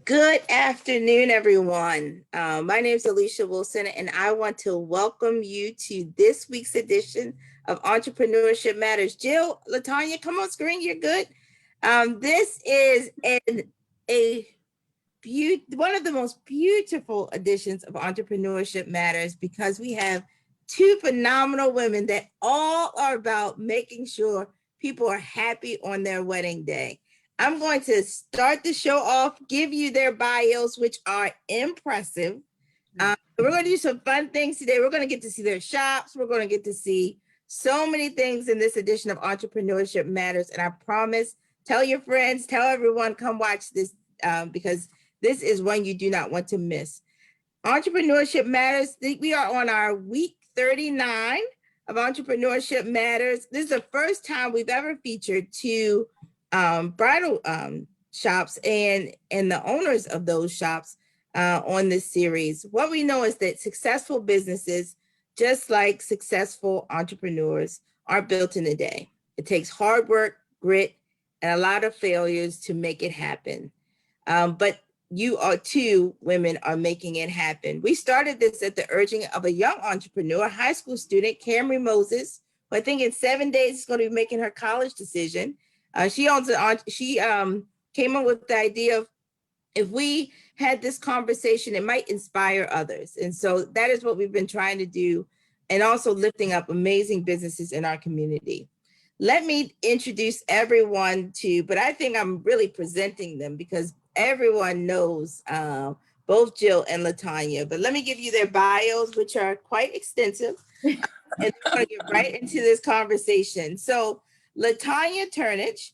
Good afternoon, everyone. My name is Alicia Wilson, and I want to welcome you to this week's edition of Entrepreneurship Matters. Jill, Latonya, come on screen. You're good. This is one of the most beautiful editions of Entrepreneurship Matters because we have two phenomenal women that all are about making sure people are happy on their wedding day. I'm going to start the show off, give you their bios, which are impressive. We're going to do some fun things today. We're going to get to see their shops. We're going to get to see so many things in this edition of Entrepreneurship Matters. And I promise, tell your friends, tell everyone, come watch this because this is one you do not want to miss. Entrepreneurship Matters. We are on our week 39 of Entrepreneurship Matters. This is the first time we've ever featured two bridal shops and the owners of those shops on this series. What we know is that successful businesses, just like successful entrepreneurs, are built in a day. It takes hard work, grit, and a lot of failures to make it happen. But you are two women are making it happen. We started this at the urging of a young entrepreneur, high school student, Camry Moses, who I think in 7 days is going to be making her college decision. She came up with the idea of, if we had this conversation, it might inspire others. And so that is what we've been trying to do, and also lifting up amazing businesses in our community. Let me introduce everyone but I think I'm really presenting them because everyone knows both Jill and Latonya. But let me give you their bios, which are quite extensive. And we're going to get right into this conversation. So Latonya Turnage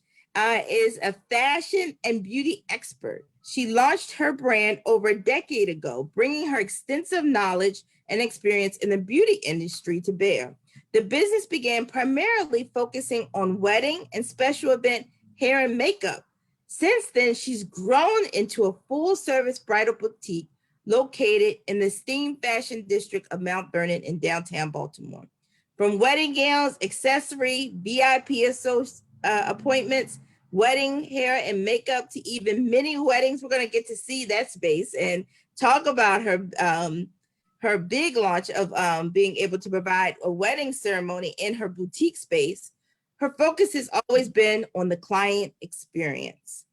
is a fashion and beauty expert. She launched her brand over a decade ago, bringing her extensive knowledge and experience in the beauty industry to bear. The business began primarily focusing on wedding and special event hair and makeup. Since then, she's grown into a full-service bridal boutique located in the esteemed fashion district of Mount Vernon in downtown Baltimore. From wedding gowns, accessory, VIP appointments, wedding hair and makeup, to even mini weddings. We're going to get to see that space and talk about her big launch of being able to provide a wedding ceremony in her boutique space. Her focus has always been on the client experience.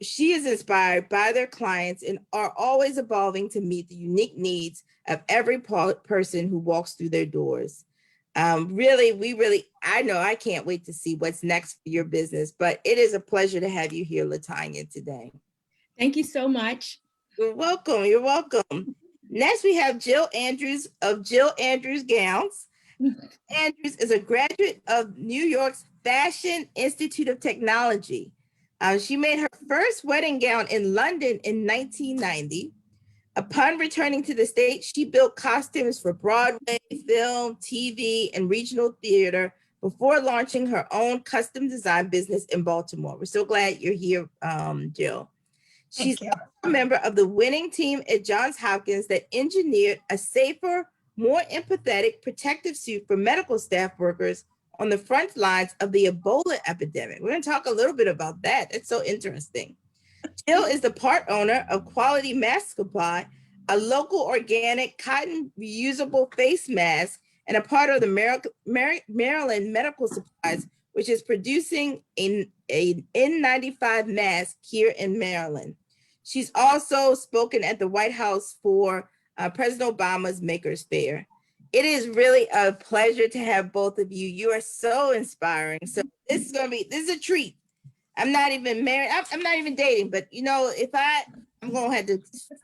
She is inspired by their clients and are always evolving to meet the unique needs of every person who walks through their doors. I know I can't wait to see what's next for your business, but it is a pleasure to have you here, Latonya, today. Thank you so much. You're welcome. You're welcome. Next, we have Jill Andrews of Jill Andrews Gowns. Andrews is a graduate of New York's Fashion Institute of Technology. She made her first wedding gown in London in 1990. Upon returning to the States, she built costumes for Broadway, film, TV, and regional theater before launching her own custom design business in Baltimore. We're so glad you're here, Jill. She's a member of the winning team at Johns Hopkins that engineered a safer, more empathetic protective suit for medical staff workers on the front lines of the Ebola epidemic. We're going to talk a little bit about that. It's so interesting. Jill is the part owner of Quality Mask Supply, a local organic cotton reusable face mask, and a part of the Maryland Medical Supplies, which is producing an N95 mask here in Maryland. She's also spoken at the White House for President Obama's Makers Fair. It is really a pleasure to have both of you. You are so inspiring. So this is a treat. I'm not even married. I'm not even dating, but I'm going to have to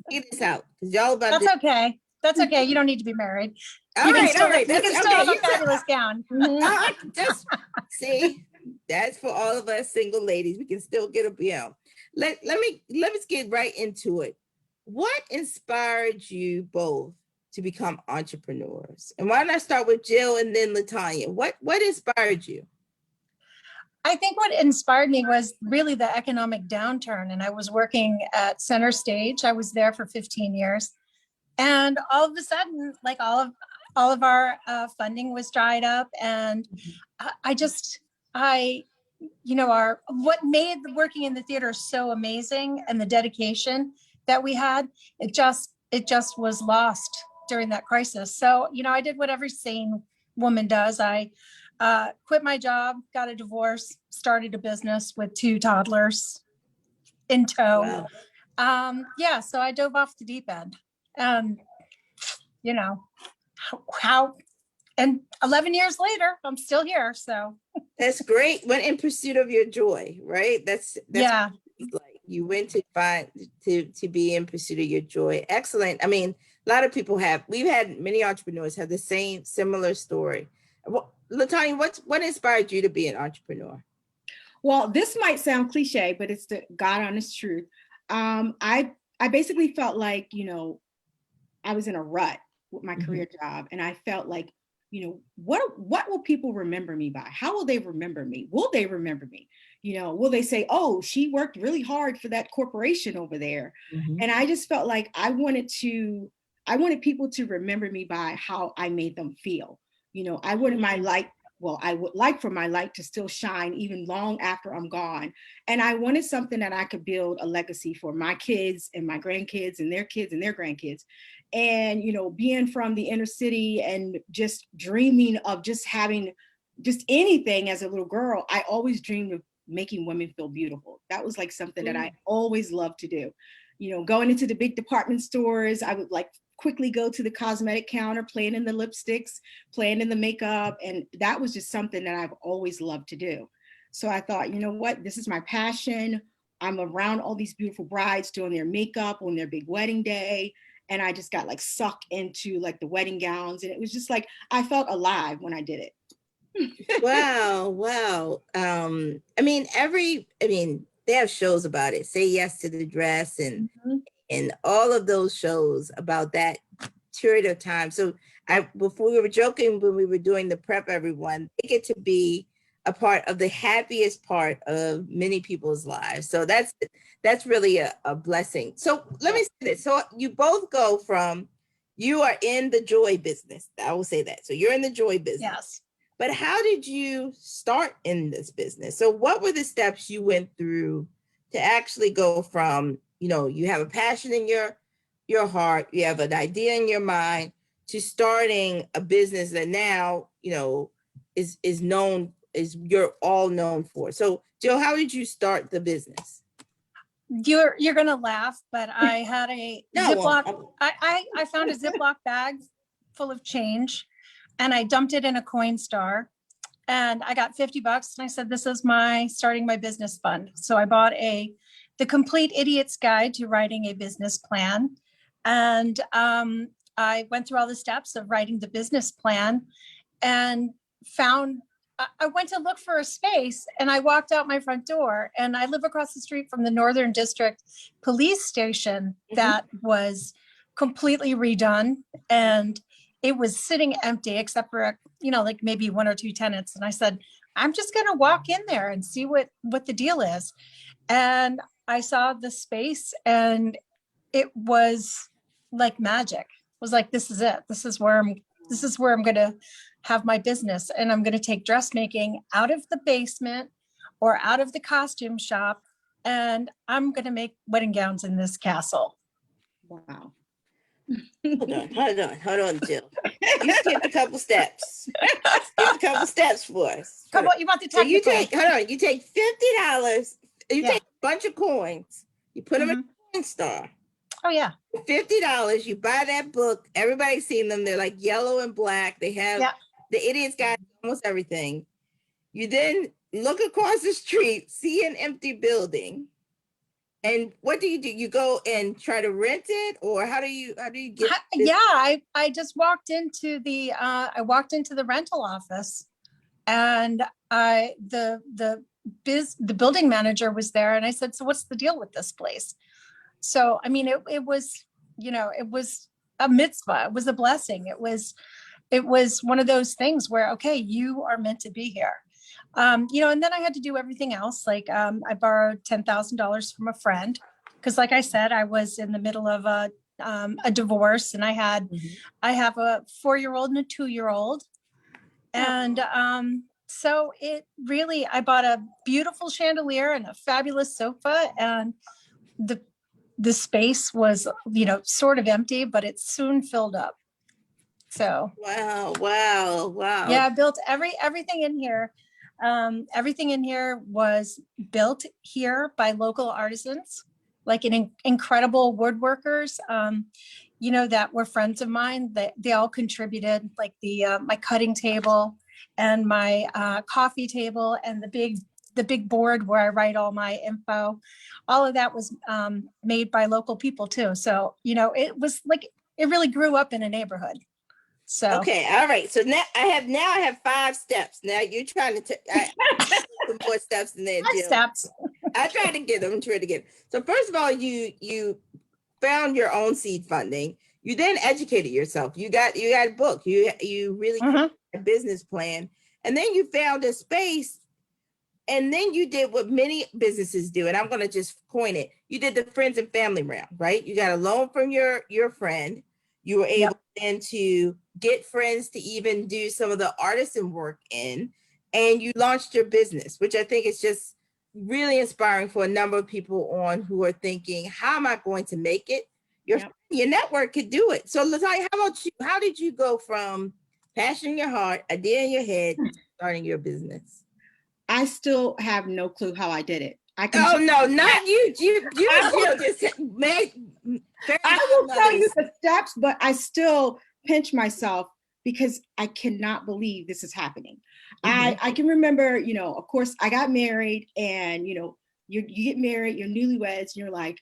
figure this out because y'all about That's okay. That's okay. You don't need to be married. All right. You can still have a fabulous gown. Just see, that's for all of us single ladies. We can still get a bill. Let's get right into it. What inspired you both to become entrepreneurs? And why don't I start with Jill and then Latonya? What inspired you? I think what inspired me was really the economic downturn. And I was working at Center Stage. I was there for 15 years. And all of a sudden, like all of our funding was dried up. And I what made working in the theater so amazing and the dedication that we had, it just was lost during that crisis. So, I did what every sane woman does. I quit my job, got a divorce, started a business with 2 toddlers in tow. Wow. Yeah, so I dove off the deep end. How and 11 years later, I'm still here. So That's great. Went in pursuit of your joy, right? That's yeah. like you went to find to be in pursuit of your joy. Excellent. I mean, a lot of people we've had many entrepreneurs have the similar story. Latonya, what inspired you to be an entrepreneur? Well, this might sound cliche, but it's the God honest truth. I basically felt like, I was in a rut with my career job, and I felt like, what will people remember me by? How will they remember me? Will they remember me? Will they say, oh, she worked really hard for that corporation over there? And I just felt like I wanted people to remember me by how I made them feel. I wanted my light. Well, I would like for my light to still shine even long after I'm gone. And I wanted something that I could build a legacy for my kids and my grandkids and their kids and their grandkids. And, being from the inner city and just dreaming of just having just anything as a little girl, I always dreamed of making women feel beautiful. That was like something that I always loved to do. Going into the big department stores, I would like quickly go to the cosmetic counter, playing in the lipsticks, playing in the makeup. And that was just something that I've always loved to do. So I thought, you know what, this is my passion. I'm around all these beautiful brides doing their makeup on their big wedding day. And I just got like sucked into like the wedding gowns. And it was just like, I felt alive when I did it. Wow. They have shows about it. Say Yes to the Dress and all of those shows about that period of time. So before we were joking when we were doing the prep, everyone, they get to be a part of the happiest part of many people's lives. So that's really a blessing. So let me say this. So you both go from, you are in the joy business. I will say that. So you're in the joy business. Yes. But how did you start in this business? So what were the steps you went through to actually go from, you have a passion in your heart, you have an idea in your mind, to starting a business that now, is you're all known for. So Jill, how did you start the business? You're gonna laugh, but I had a Ziploc. I found a Ziploc bag full of change, and I dumped it in a Coinstar, and I got $50. And I said, "This is starting my business fund." So I bought the Complete Idiot's Guide to Writing a Business Plan, and I went through all the steps of writing the business plan, and I went to look for a space, and I walked out my front door, and I live across the street from the Northern District Police Station that was completely redone, and it was sitting empty except for like maybe 1 or 2 tenants. And I said, I'm just going to walk in there and see what the deal is. And I saw the space, and it was like magic. It was like, this is it. This is where I'm going to have my business, and I'm going to take dressmaking out of the basement or out of the costume shop, and I'm going to make wedding gowns in this castle. Wow. Hold on, Jill. You skipped a couple steps. For us. Come on, you want the technical? So you take $50, you take a bunch of coins, you put them in a Coinstar. Oh yeah. $50, you buy that book. Everybody's seen them. They're like yellow and black. They have the Idiot's Guide to almost everything. You then look across the street, see an empty building. And what do? You go and try to rent it, or how do you get? I just walked into the rental office, and the building manager was there, and I said, so what's the deal with this place? So, I mean, it was a mitzvah. It was a blessing. It was one of those things where, okay, you are meant to be here. And then I had to do everything else. Like I borrowed $10,000 from a friend, because like I said, I was in the middle of a divorce, and I have a 4-year-old and a 2-year-old. And So it really, I bought a beautiful chandelier and a fabulous sofa, and the space was, sort of empty, but it soon filled up. So Wow. yeah, I built everything in here. Everything in here was built here by local artisans, like incredible woodworkers, that were friends of mine. That they all contributed, like my cutting table and my coffee table and the big board where I write all my info. All of that was made by local people too. So, it was like, it really grew up in a neighborhood. So okay, all right. So now I have 5 steps. Now you're trying to some more steps in there. steps. I try to get them. So first of all, you found your own seed funding. You then educated yourself. You got a book. You really created a business plan, and then you found a space. And then you did what many businesses do, and I'm going to just coin it. You did the friends and family round, right? You got a loan from your friend. You were able then to get friends to even do some of the artisan work in, and you launched your business, which I think is just really inspiring for a number of people who are thinking, how am I going to make it? Your network could do it. So Latonya, how about you? How did you go from passion in your heart, idea in your head, to starting your business? I still have no clue how I did it. Oh no, not you. You just made. I will tell you the steps, but I still pinch myself because I cannot believe this is happening. I can remember, of course, I got married, and you get married, you're newlyweds, and you're like,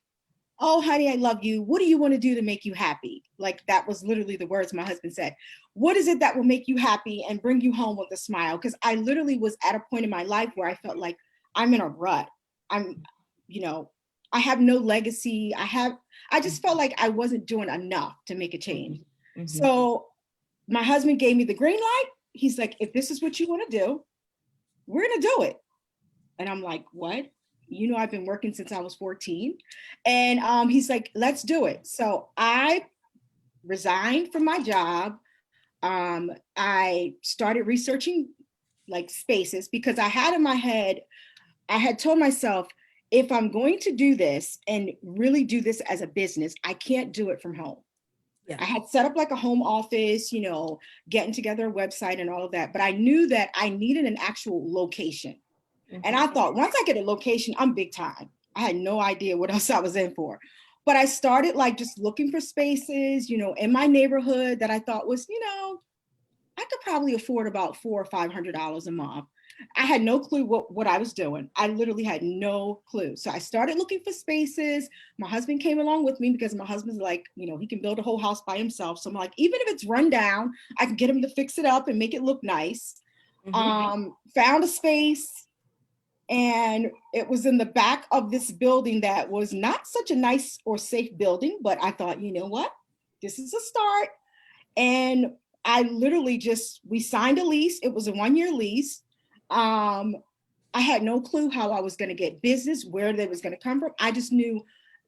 oh, honey, I love you. What do you want to do to make you happy? Like, that was literally the words my husband said. What is it that will make you happy and bring you home with a smile? Because I literally was at a point in my life where I felt like I'm in a rut. I have no legacy. I just felt like I wasn't doing enough to make a change. So my husband gave me the green light. He's like, if this is what you want to do, we're going to do it. And I'm like, what? I've been working since I was 14. And he's like, let's do it. So I resigned from my job. I started researching like spaces, because I had in my head, I had told myself, if I'm going to do this and really do this as a business, I can't do it from home. I had set up like a home office, getting together a website and all of that. But I knew that I needed an actual location. And I thought, once I get a location, I'm big time. I had no idea what else I was in for. But I started like just looking for spaces, in my neighborhood that I thought was, I could probably afford about $400 or $500 a month. I had no clue what I was doing. I literally had no clue. So I started looking for spaces. My husband came along with me because my husband's like, he can build a whole house by himself. So I'm like, even if it's run down, I can get him to fix it up and make it look nice. Found a space, and it was in the back of this building that was not such a nice or safe building, but I thought, you know what, this is a start. And I literally we signed a lease. It was a 1-year lease. I had no clue how I was going to get business, where they was going to come from. I just knew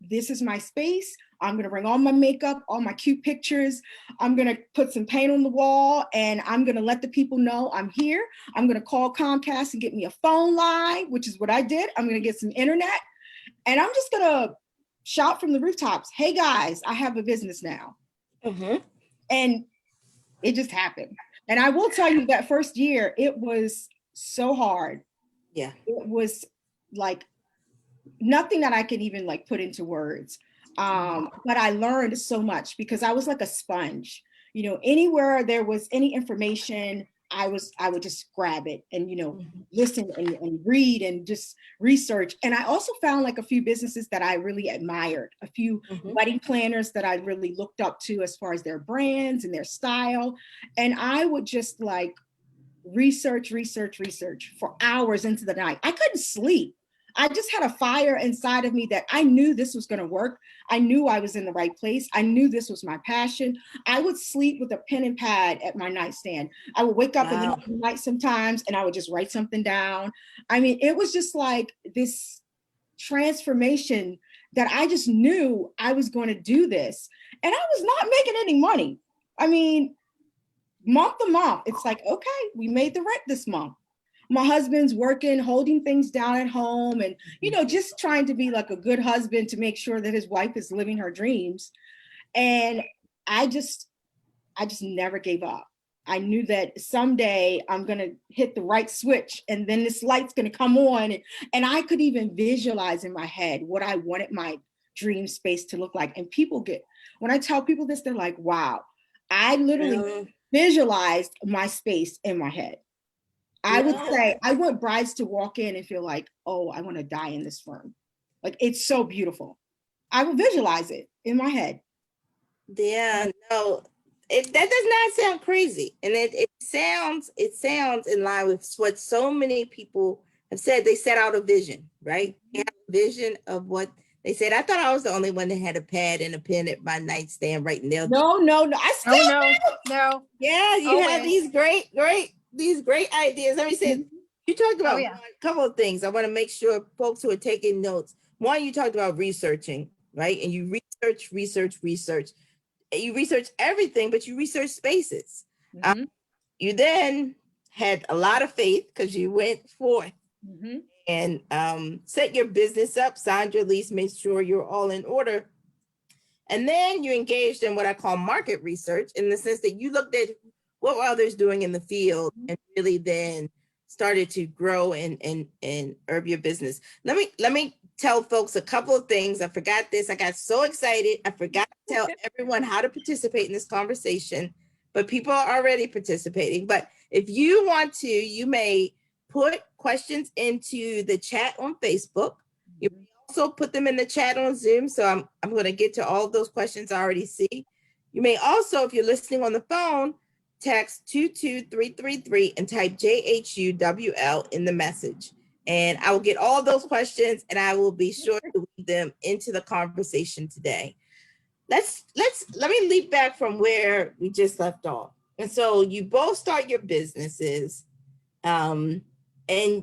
this is my space. I'm going to bring all my makeup, all my cute pictures. I'm going to put some paint on the wall, and I'm going to let the people know I'm here. I'm going to call Comcast and get me a phone line, which is what I did. I'm going to get some internet, and I'm just going to shout from the rooftops, hey guys, I have a business now. And it just happened. And I will tell you that first year, it was so hard. It was like nothing that I could even like put into words. But I learned so much because I was like a sponge. Anywhere there was any information, I would just grab it and, listen and read and just research. And I also found like a few businesses that I really admired, a few wedding planners that I really looked up to as far as their brands and their style. And I would just like research for hours into the night. I couldn't sleep. I just had a fire inside of me that I knew this was going to work. I knew I was in the right place. I knew this was my passion. I would sleep with a pen and pad at my nightstand. I would wake up in the middle of the night sometimes and I would just write something down. I mean, it was just like this transformation that I just knew I was going to do this. And I was not making any money. I mean, month to month, it's like, okay, we made the rent this month. my husband's working, holding things down at home, and, you know, just trying to be like a good husband to make sure that his wife is living her dreams. And I just never gave up. I knew that someday I'm going to hit the right switch and then this light's going to come on. And I could even visualize in my head what I wanted my dream space to look like. And when I tell people this, they're like, wow, I literally visualized my space in my head. I would say, I want brides to walk in and feel like, oh, I want to die in this firm. Like, it's so beautiful. I will visualize it in my head. Yeah, no, that does not sound crazy. And it sounds in line with what so many people have said. They set out a vision, right? They have a vision of what they said. I thought I was the only one that had a pad and a pen at my nightstand writing down. No. I still no. Yeah, you have these great ideas. Let me say, you talked about a couple of things. I want to make sure folks who are taking notes. One, you talked about researching, right? And you research. You research everything, but you research spaces. You then had a lot of faith because you went forth and set your business up, signed your lease, made sure you're all in order. And then you engaged in what I call market research, in the sense that you looked at what were others doing in the field and really then started to grow and herb your business. Let me tell folks a couple of things. I forgot this. I got so excited. I forgot to tell everyone how to participate in this conversation, but people are already participating. But if you want to, you may put questions into the chat on Facebook. You may also put them in the chat on Zoom. So I'm going to get to all of those questions I already see. You may also, if you're listening on the phone, text 22333 and type JHUWL in the message. And I will get all those questions and I will be sure to weave them into the conversation today. Let me leap back from where we just left off. And so you both start your businesses, and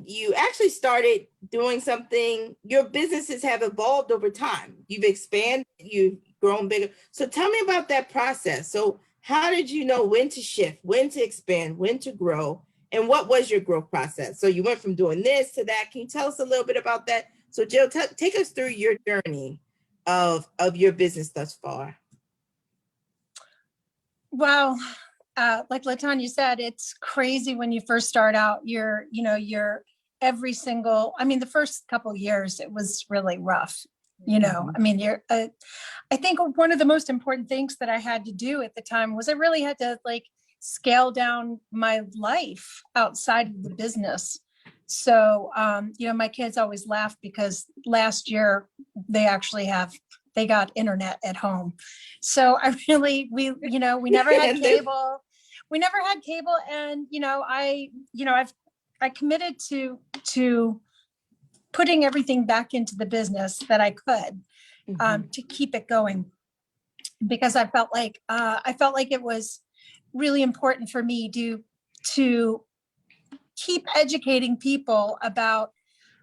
you actually started doing something. Your businesses have evolved over time. You've expanded, you've grown bigger. So tell me about that process. So how did you know when to shift, when to expand, when to grow, and what was your growth process? So you went from doing this to that. Can you tell us a little bit about that? So Jill, take us through your journey of your business thus far. Well, like Latonya said, it's crazy when you first start out. You're every single, the first couple of years, it was really rough. I think one of the most important things that I had to do at the time was I really had to scale down my life outside of the business. So, my kids always laugh because last year they got internet at home. So we never had cable. We never had cable. And, I committed to putting everything back into the business that I could, to keep it going, because I felt like it was really important for me to keep educating people about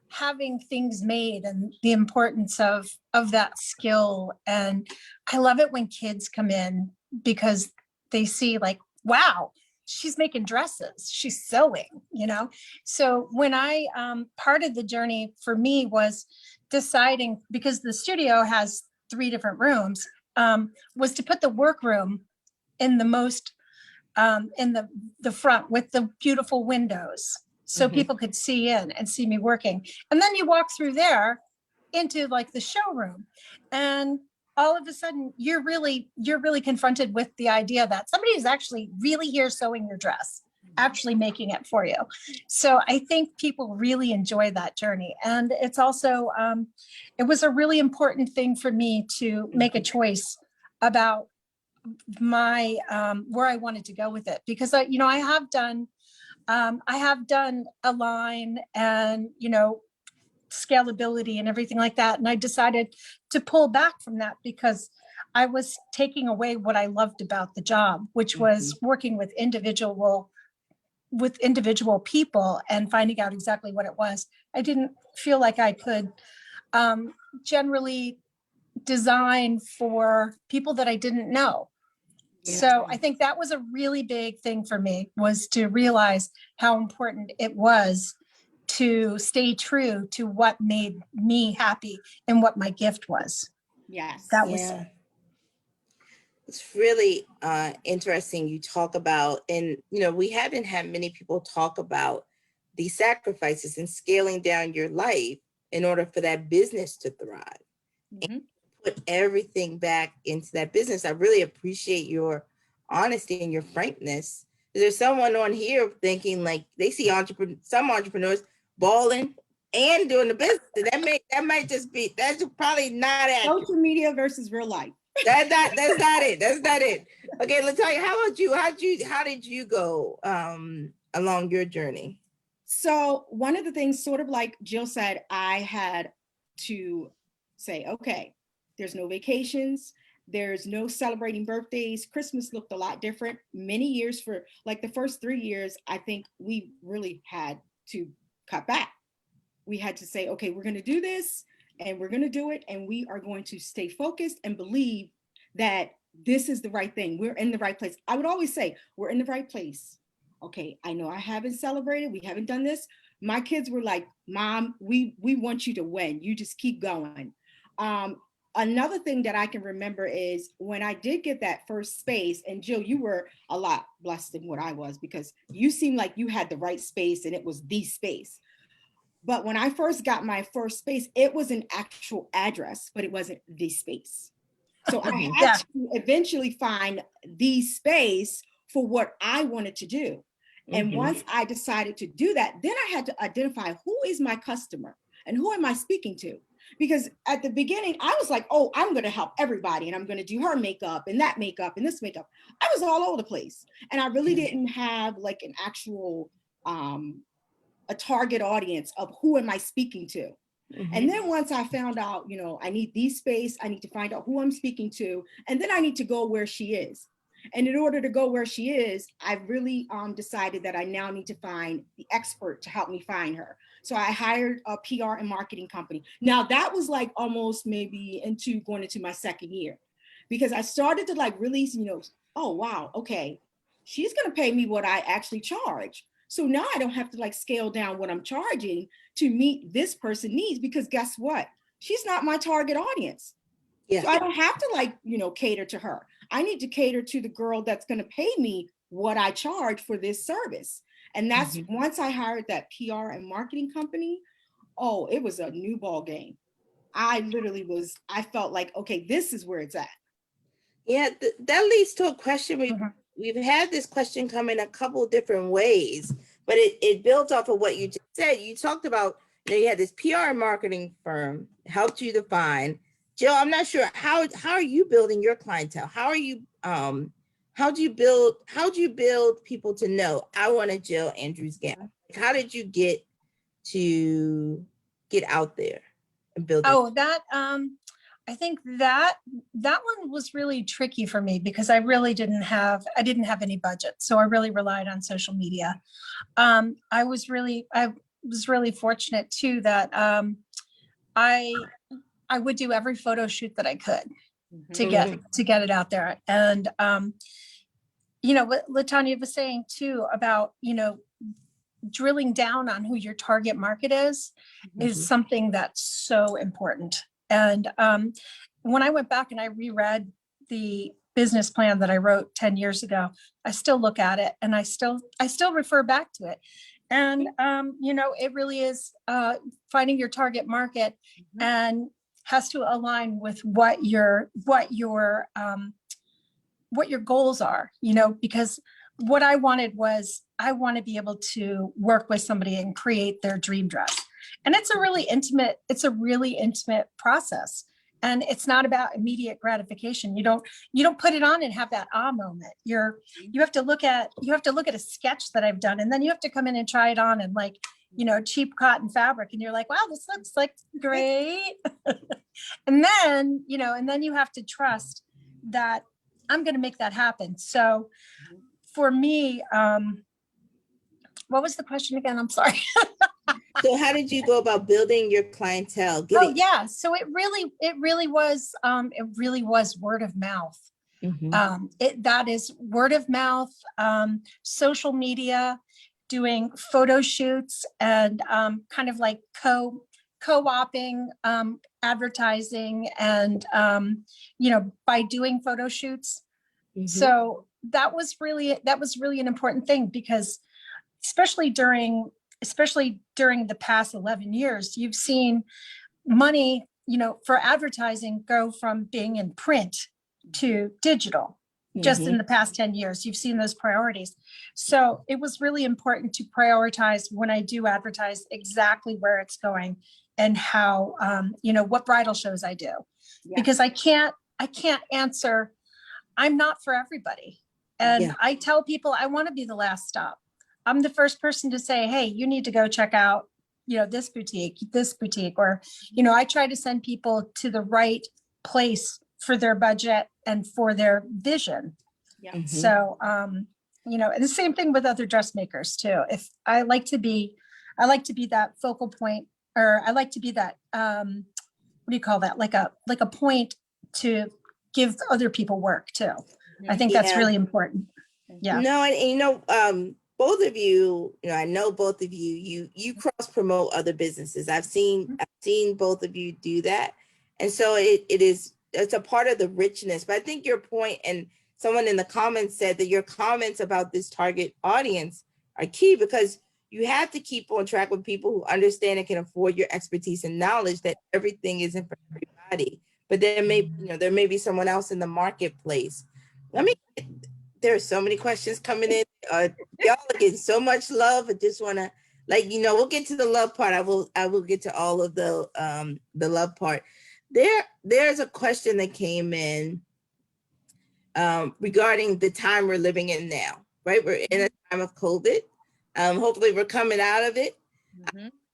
having things made and the importance of that skill. And I love it when kids come in because they see wow, she's making dresses, she's sewing, So when part of the journey for me was deciding, because the studio has 3 different rooms, was to put the workroom in the most, in the front with the beautiful windows, so people could see in and see me working. And then you walk through there into the showroom, and all of a sudden you're really confronted with the idea that somebody is actually really here sewing your dress, actually making it for you. So I think people really enjoy that journey. And it's also, it was a really important thing for me to make a choice about my, where I wanted to go with it, because I have done a line and, scalability and everything like that. And I decided to pull back from that because I was taking away what I loved about the job, which was working with individual people and finding out exactly what it was. I didn't feel like I could generally design for people that I didn't know. So I think that was a really big thing for me, was to realize how important it was to stay true to what made me happy and what my gift was. Yes. That was Yeah. It's really interesting you talk about, and we haven't had many people talk about the sacrifices and scaling down your life in order for that business to thrive. And put everything back into that business. I really appreciate your honesty and your frankness. There's someone on here thinking like they see some entrepreneurs balling and doing the business. That might just be, that's probably not accurate. Social media versus real life. That's not it. That's not it. Okay, Latonya, how about you? How did you go along your journey? So one of the things, sort of like Jill said, I had to say, okay, there's no vacations, there's no celebrating birthdays. Christmas looked a lot different. Many years, for like the first 3 years, I think we really had to cut back. We had to say, okay, we're going to do this and we're going to do it. And we are going to stay focused and believe that this is the right thing. We're in the right place. I would always say, we're in the right place. Okay, I know I haven't celebrated. We haven't done this. My kids were like, Mom, we want you to win. You just keep going. Another thing that I can remember is when I did get that first space, and Jill, you were a lot blessed than what I was, because you seemed like you had the right space and it was the space. But when I first got my first space, it was an actual address, but it wasn't the space. So I had to eventually find the space for what I wanted to do. And once I decided to do that, then I had to identify who is my customer and who am I speaking to? Because at the beginning, I was like, oh, I'm going to help everybody. And I'm going to do her makeup and that makeup and this makeup. I was all over the place. And I really didn't have like an actual, a target audience of who am I speaking to? And then once I found out, I need these space, I need to find out who I'm speaking to, and then I need to go where she is. And in order to go where she is, I really decided that I now need to find the expert to help me find her. So I hired a PR and marketing company. Now that was like almost maybe going into my second year, because I started to like release, oh, wow, okay, she's going to pay me what I actually charge. So now I don't have to like scale down what I'm charging to meet this person's needs, because guess what? She's not my target audience. Yeah. So I don't have to like, cater to her. I need to cater to the girl that's going to pay me what I charge for this service. And that's once I hired that PR and marketing company, oh, it was a new ball game. I felt like, okay, this is where it's at. Yeah, that leads to a question. We've had this question come in a couple different ways, but it built off of what you just said. You talked about, you had this PR and marketing firm, helped you define. Jill, I'm not sure, how are you building your clientele? How do you build people to know, I want a Jill Andrews gown? How did you get out there and build? Oh, I think that one was really tricky for me, because I really didn't have any budget. So I really relied on social media. I was really fortunate too, that I would do every photo shoot that I could to get it out there. And, what Latonya was saying too about, drilling down on who your target market is something that's so important. And when I went back and I reread the business plan that I wrote 10 years ago, I still look at it and I still refer back to it. And, it really is finding your target market and has to align with what your goals are, because what I wanted was, I want to be able to work with somebody and create their dream dress. And it's a really intimate process. And it's not about immediate gratification. You don't put it on and have that moment. You have to look at a sketch that I've done, and then you have to come in and try it on and like, cheap cotton fabric. And you're like, wow, this looks like great. and then you have to trust that I'm going to make that happen. So for me, what was the question again? I'm sorry. So how did you go about building your clientele? So it really was word of mouth. That is word of mouth, social media, doing photo shoots, and kind of like co-oping advertising, and by doing photo shoots. So that was really an important thing, because especially during the past 11 years, you've seen money, for advertising go from being in print to digital. Just in the past 10 years, you've seen those priorities. So it was really important to prioritize, when I do advertise, exactly where it's going and how, what bridal shows I do. Because I can't answer, I'm not for everybody. And I tell people I want to be the last stop. I'm the first person to say, hey, you need to go check out, this boutique, or, I try to send people to the right place for their budget and for their vision. So, and the same thing with other dressmakers too. If I like to be that focal point, or I like to be that, what do you call that? Like a point to give other people work too. I think that's really important. Yeah. No, and both of you, I know both of you, you cross promote other businesses. I've seen both of you do that. And so it's a part of the richness. But I think your point, and someone in the comments said that your comments about this target audience are key, because you have to keep on track with people who understand and can afford your expertise and knowledge, that everything isn't for everybody. But there may be someone else in the marketplace. There are so many questions coming in. Y'all are getting so much love. I just want to, we'll get to the love part. I will get to all of the love part. There's a question that came in regarding the time we're living in now, right? We're in a time of COVID. Hopefully we're coming out of it.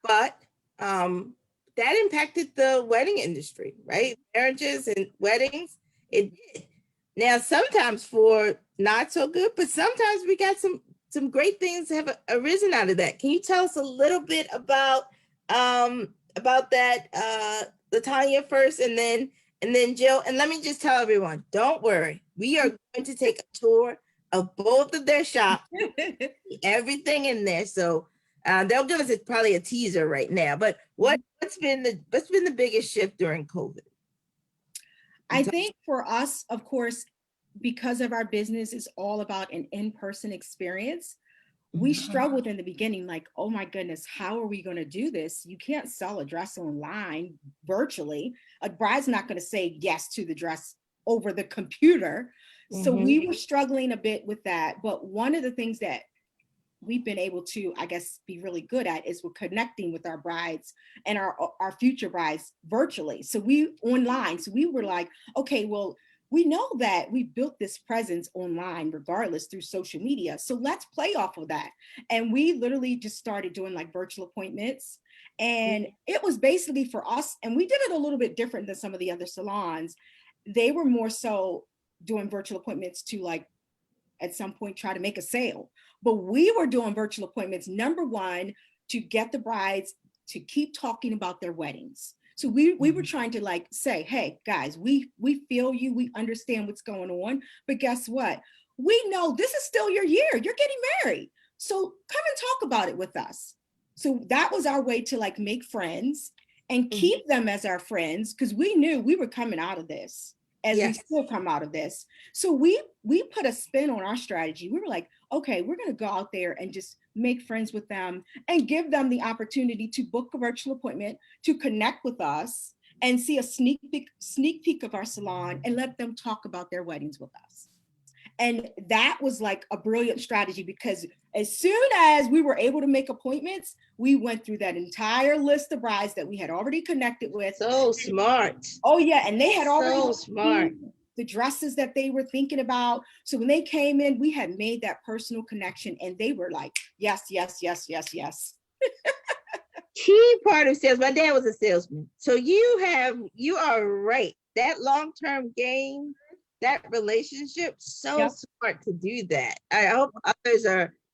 But that impacted the wedding industry, right? Marriages and weddings, it did. Now, sometimes for not so good, but sometimes we got some great things have arisen out of that. Can you tell us a little bit about that, Latonya first, and then Jill? And let me just tell everyone, don't worry, we are going to take a tour of both of their shops, everything in there. So they'll give us probably a teaser right now. But what's been the biggest shift during COVID? I think for us, of course, because of our business is all about an in-person experience, we struggled in the beginning, like, oh my goodness, how are we going to do this? You can't sell a dress online virtually. A bride's not going to say yes to the dress over the computer. So we were struggling a bit with that. But one of the things that we've been able to, I guess, be really good at is we're connecting with our brides and our future brides virtually. So we online. So we were like, okay, well, we know that we built this presence online regardless through social media. So let's play off of that. And we literally just started doing like virtual appointments. And it was basically for us, and we did it a little bit different than some of the other salons. They were more so doing virtual appointments to, like, at some point try to make a sale. But we were doing virtual appointments, number one, to get the brides to keep talking about their weddings. So we were trying to, like, say, hey guys, we feel you, we understand what's going on, but guess what? We know this is still your year, you're getting married. So come and talk about it with us. So that was our way to, like, make friends and keep them as our friends, because we knew we were coming out of this as we still come out of this. So we put a spin on our strategy. We were like, okay, we're going to go out there and just make friends with them and give them the opportunity to book a virtual appointment, to connect with us and see a sneak peek of our salon and let them talk about their weddings with us. And that was like a brilliant strategy, because as soon as we were able to make appointments, we went through that entire list of brides that we had already connected with. So smart. Oh yeah, and they had already so smart the dresses that they were thinking about. So when they came in, we had made that personal connection, and they were like, yes, yes, yes, yes, yes. Key part of sales. My dad was a salesman. So you are right. That long-term game, that relationship, so smart to do that. I hope others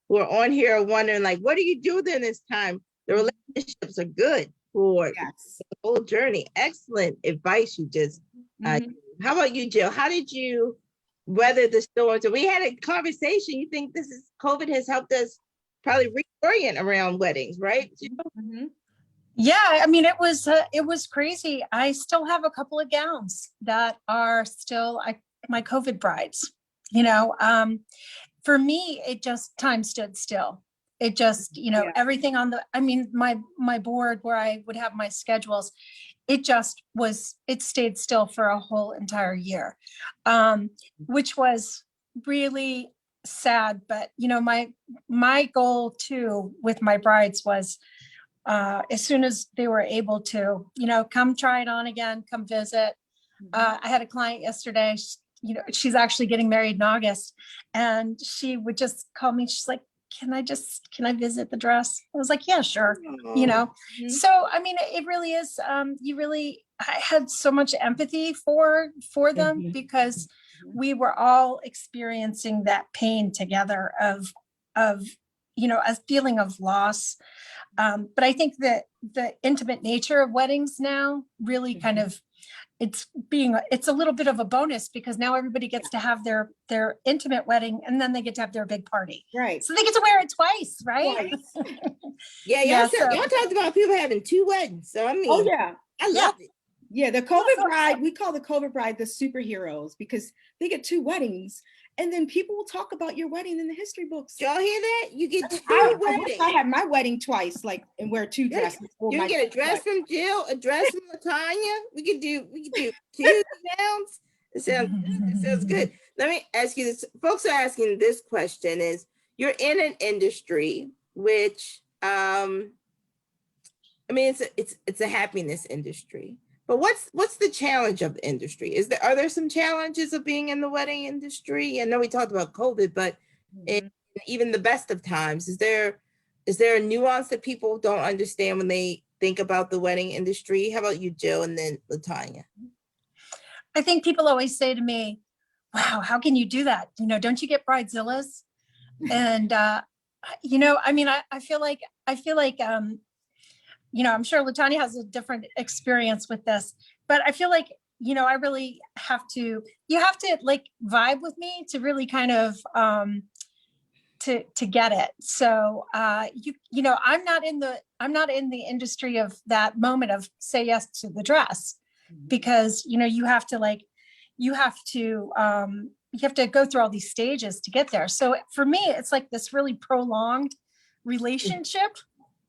who are on here are wondering, like, what do you do during this time? The relationships are good for the whole journey. Excellent advice you just How about you, Jill? How did you weather the storms. And we had a conversation. You think COVID has helped us probably reorient around weddings, right? Mhm. Yeah, I mean, it was crazy. I still have a couple of gowns that are still my COVID brides. You know, for me, it just time stood still. It just, Yeah. everything on my board where I would have my schedules, it stayed still for a whole entire year, which was really sad. But, my goal too with my brides was, as soon as they were able to, come try it on again, come visit. I had a client yesterday, she's actually getting married in August, and she would just call me. She's like, can I visit the dress? I was like, yeah, sure. Mhm. So, I mean, it really is, I had so much empathy for them Mhm. because we were all experiencing that pain together of, a feeling of loss. But I think that the intimate nature of weddings now really kind of, it's a little bit of a bonus because now everybody gets to have their intimate wedding, and then they get to have their big party. Right. So they get to wear it twice, right? Twice. Yeah, Yeah, y'all talked about people having 2 weddings. So I mean, Oh yeah. I love it. Yeah, the COVID bride, we call the COVID bride the superheroes because they get 2 weddings, and then people will talk about your wedding in the history books. Did y'all hear that? You get 2 I weddings. wish I had my wedding twice, like, and wear 2 dresses. You get a dress from Jill, a dress from Latonya. We could do 2 gowns. It sounds good. Let me ask you this. Folks are asking this question is, you're in an industry which, it's a happiness industry. But what's the challenge of the industry? Are there some challenges of being in the wedding industry? I know we talked about COVID, but in even the best of times, is there a nuance that people don't understand when they think about the wedding industry? How about you, Jill, and then Latonya? I think people always say to me, wow, how can you do that? Don't you get bridezillas? And, I feel like, I'm sure Latonya has a different experience with this, but I feel like, I really you have to like vibe with me to really kind of, to get it. So, I'm not in the industry of that moment of say yes to the dress, because, you have to go through all these stages to get there. So for me, it's like this really prolonged relationship.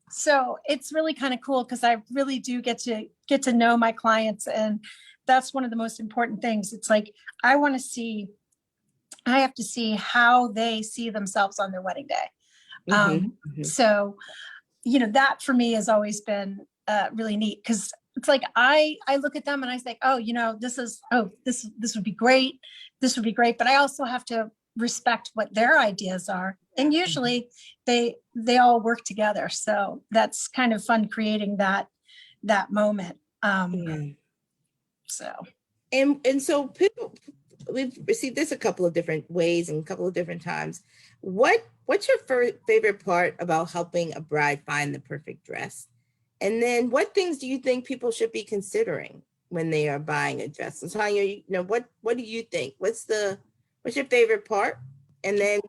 So it's really kind of cool because I really do get to know my clients. And that's one of the most important things. It's like, I have to see how they see themselves on their wedding day. So, that for me has always been really neat, because it's like, I look at them and I think, this would be great. This would be great. But I also have to respect what their ideas are. And usually they all work together. So that's kind of fun creating that moment. So. And so people, we've received this a couple of different ways and a couple of different times. What's your favorite part about helping a bride find the perfect dress? And then what things do you think people should be considering when they are buying a dress? So Tanya, what do you think? What's your favorite part? And then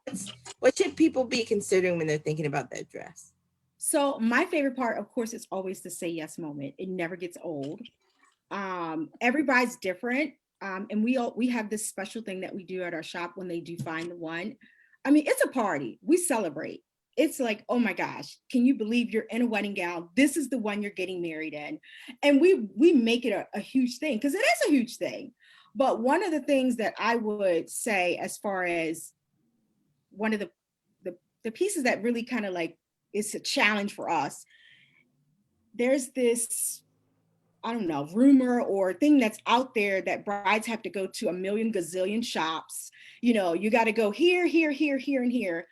what should people be considering when they're thinking about that dress? So my favorite part, of course, is always the say yes moment. It never gets old. Everybody's different. And we have this special thing that we do at our shop when they do find the one. I mean, it's a party. We celebrate. It's like, oh my gosh, can you believe you're in a wedding gown? This is the one you're getting married in. And we make it a huge thing, because it is a huge thing. But one of the things that I would say, as far as one of the pieces that really kind of like is a challenge for us, there's this, I don't know, rumor or thing that's out there that brides have to go to a million gazillion shops. You got to go here, here, here, here, and here.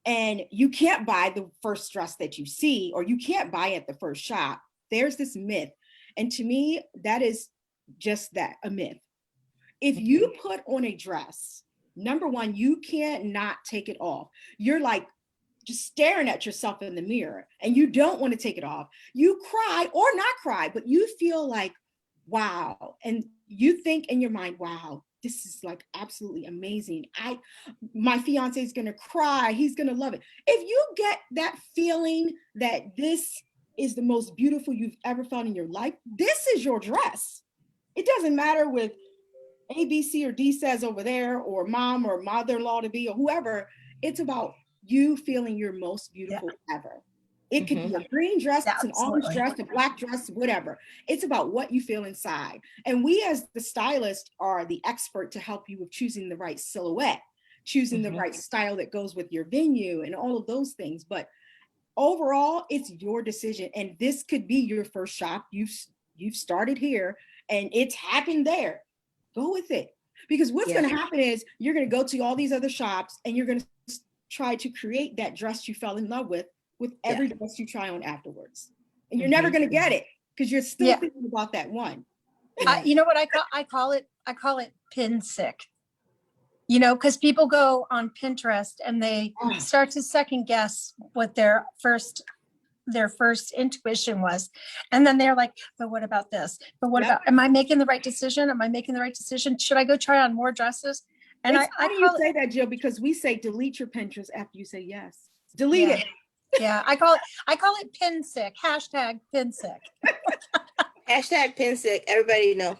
And you can't buy the first dress that you see, or you can't buy at the first shop. There's this myth. And to me, that is just that, a myth. If you put on a dress, number one, you can't not take it off. You're like just staring at yourself in the mirror and you don't want to take it off. You cry or not cry, but you feel like, wow. And you think in your mind, wow, this is like absolutely amazing. My fiance is going to cry. He's going to love it. If you get that feeling that this is the most beautiful you've ever felt in your life, this is your dress. It doesn't matter with A, B, C, or D says over there, or mom or mother-in-law to be, or whoever. It's about you feeling your most beautiful ever. It could be a green dress, it's an orange dress, a black dress, whatever. It's about what you feel inside. And we as the stylist are the expert to help you with choosing the right silhouette, choosing the right style that goes with your venue and all of those things. But overall, it's your decision. And this could be your first shop. You've started here and it's happened there. Go with it. Because what's going to happen is you're going to go to all these other shops and you're going to try to create that dress you fell in love with every dress you try on afterwards. And you're never going to get it because you're still thinking about that one. You know what I call it? I call it pin sick. You know, because people go on Pinterest and they start to second guess what their first intuition was. And then they're like, but what about this? But what about, am I making the right decision? Am I making the right decision? Should I go try on more dresses? And it's funny you say that, Jill, because we say delete your Pinterest after you say yes. Delete it. Yeah, I call it pin sick. Hashtag pin sick. Hashtag pin sick. Everybody know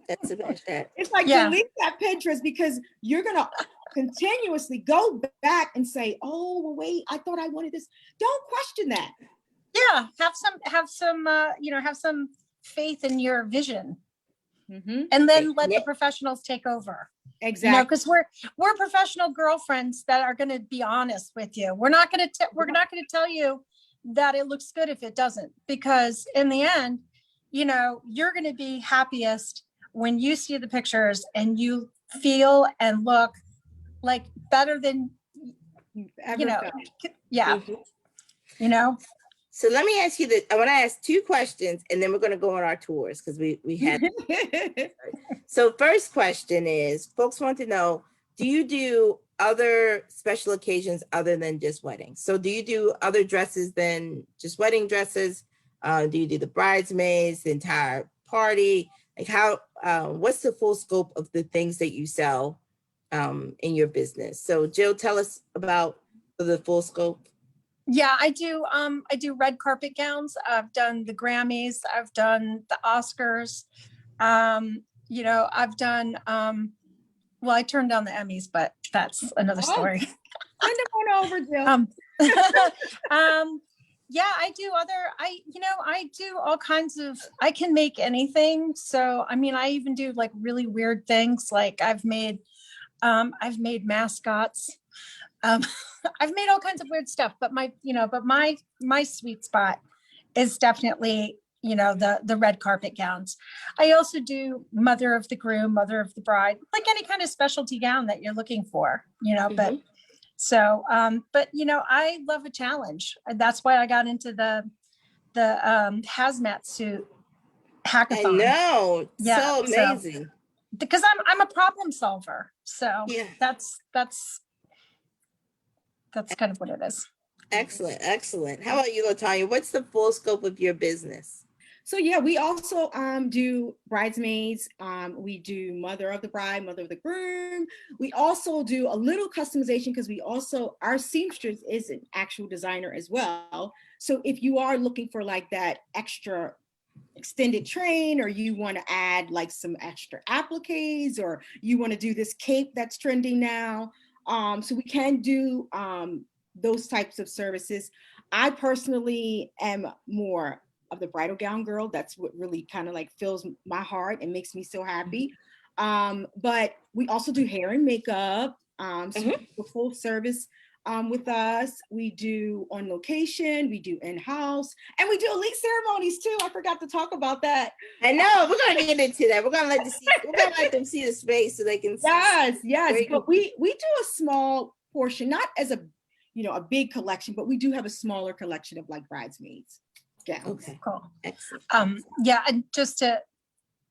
that's a hashtag. It's like delete that Pinterest because you're gonna continuously go back and say, oh, well, wait, I thought I wanted this. Don't question that. Yeah, have some faith in your vision, and then let the professionals take over. Exactly, because we're professional girlfriends that are going to be honest with you. We're not going to tell you that it looks good if it doesn't, because in the end, you're going to be happiest when you see the pictures and you feel and look like better than So let me ask you this. I want to ask two questions and then we're going to go on our tours because we had. So first question is, folks want to know, do you do other special occasions other than just weddings? So do you do other dresses than just wedding dresses? Do you do the bridesmaids, the entire party? Like what's the full scope of the things that you sell in your business? So Jill, tell us about the full scope. Yeah, I do red carpet gowns. I've done the Grammys. I've done the Oscars. I've done, I turned down the Emmys, but that's another story. Send them on over, Jill. I do all kinds of, I can make anything. So, I even do like really weird things. Like I've made mascots. I've made all kinds of weird stuff, but my sweet spot is definitely, the red carpet gowns. I also do mother of the groom, mother of the bride, like any kind of specialty gown that you're looking for, but I love a challenge. That's why I got into the hazmat suit hackathon. I know. So amazing. Because I'm a problem solver. So that's kind of what it is. Excellent. How about you, Latonya? What's the full scope of your business? So we also do bridesmaids. We do mother of the bride, mother of the groom. We also do a little customization because our seamstress is an actual designer as well. So if you are looking for like that extra extended train, or you want to add like some extra appliques, or you want to do this cape that's trending now. So we can do those types of services. I personally am more of the bridal gown girl. That's what really kind of like fills my heart and makes me so happy. But we also do hair and makeup. So we do full service with us. We do on location, we do in-house, and we do elite ceremonies too. I forgot to talk about that. I know, we're gonna get into that. We're gonna let them see the space so they can see. Yes. But we do a small portion, not as a big collection, but we do have a smaller collection of like bridesmaids gowns. Okay, cool. Excellent. And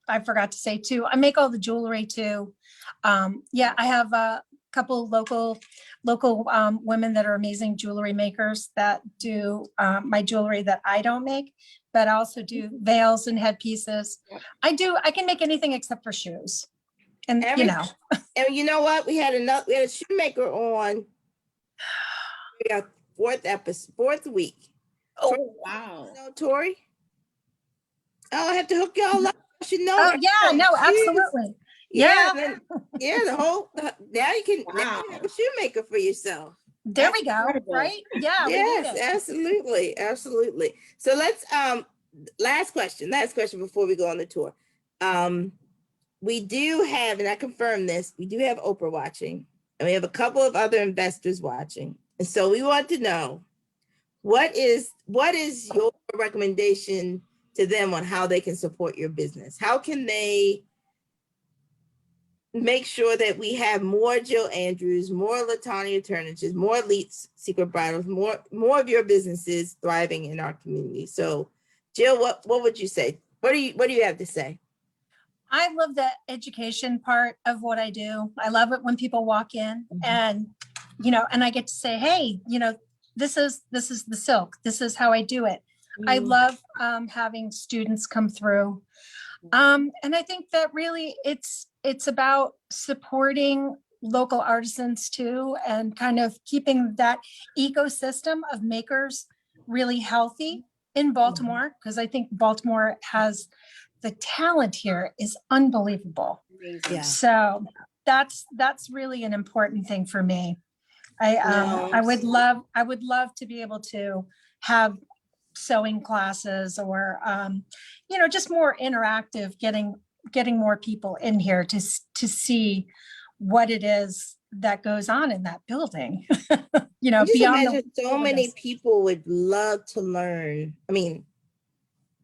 I forgot to say too, I make all the jewelry too. I have a couple local women that are amazing jewelry makers that do my jewelry that I don't make, but I also do veils and headpieces. I can make anything except for shoes. And you know, and you know what? We had a shoemaker on. We got fourth week. Oh, wow. No, Tori. Oh, I have to hook y'all up. I should know. oh yeah, no, absolutely. Yeah. The whole, now you can now you have a shoemaker for yourself. There That's we go. incredible. Right? Yeah. Yes, absolutely. Absolutely. So let's, last question before we go on the tour. We do have, and I confirm this, we do have Oprah watching, and we have a couple of other investors watching. And so we want to know, what is your recommendation to them on how they can support your business? How can they make sure that we have more Jill Andrews, more Latonya Turnages, more Elite Secret Bridals, more of your businesses thriving in our community? So Jill, what would you say? What do you have to say? I love the education part of what I do. I love it when people walk in and, you know, and I get to say, hey, you know, this is the silk. This is how I do it. I love having students come through. And I think that really it's about supporting local artisans too, and kind of keeping that ecosystem of makers really healthy in Baltimore, because I think Baltimore has the talent here is unbelievable. Yeah. So that's really an important thing for me. I would love to be able to have sewing classes or you know, just more interactive, getting more people in here to see what it is that goes on in that building. You know, beyond so many people would love to learn. I mean,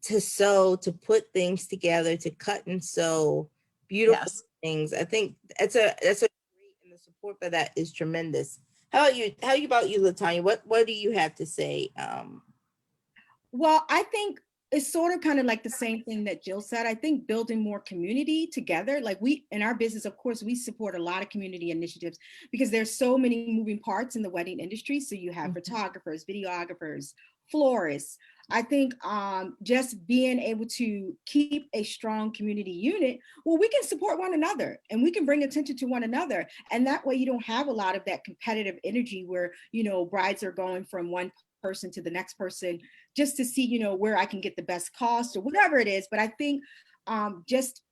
to sew, to put things together, to cut and sew beautiful things. I think that's a great, and the support for that is tremendous. How about you, Latonya? What do you have to say? Well, I think it's sort of kind of like the same thing that Jill said. I think building more community together, like we, in our business, of course, we support a lot of community initiatives because there's so many moving parts in the wedding industry. So you have photographers, videographers, florists. I think just being able to keep a strong community unit, well, we can support one another and we can bring attention to one another. And that way you don't have a lot of that competitive energy where, you know, brides are going from one person to the next person just to see, you know, where I can get the best cost or whatever it is. But I think just